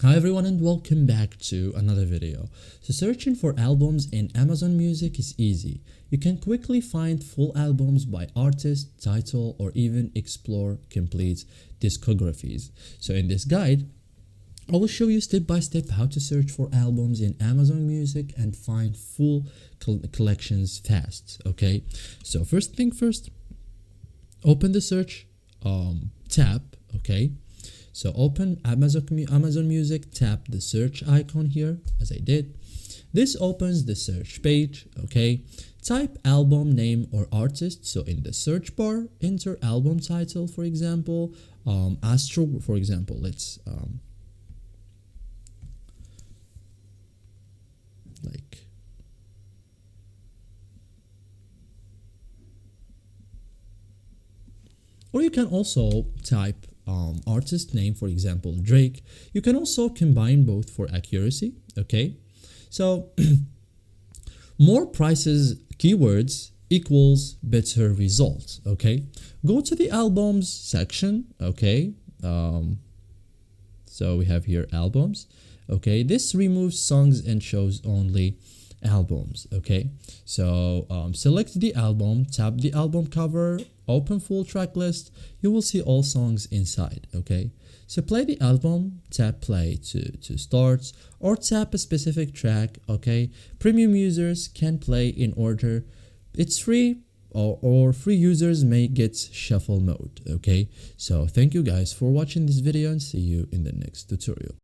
Hi everyone and welcome back to another video. So searching for albums in Amazon Music is easy. You can quickly find full albums by artist, title, or even explore complete discographies. So in this guide, I will show you step by step how to search for albums in Amazon Music and find full collections fast. Okay, so first thing first, open the search tab. Okay, so open Amazon Music, tap the search icon here as I did. This opens the search page. Okay, type album name or artist. So in the search bar, enter album title, for example, Astro, for example. Let's like or you can also type artist name, for example Drake. You can also combine both for accuracy. Okay, so more prices keywords equals better results. Okay, go to the albums section. Okay, so we have here albums. Okay, this removes songs and shows only albums. Okay, so select the album, tap the album cover, open full track list. You will see all songs inside. Okay, so play the album, tap play to start, or tap a specific track. Okay, premium users can play in order. It's free, or free users may get shuffle mode. Okay, so thank you guys for watching this video and see you in the next tutorial.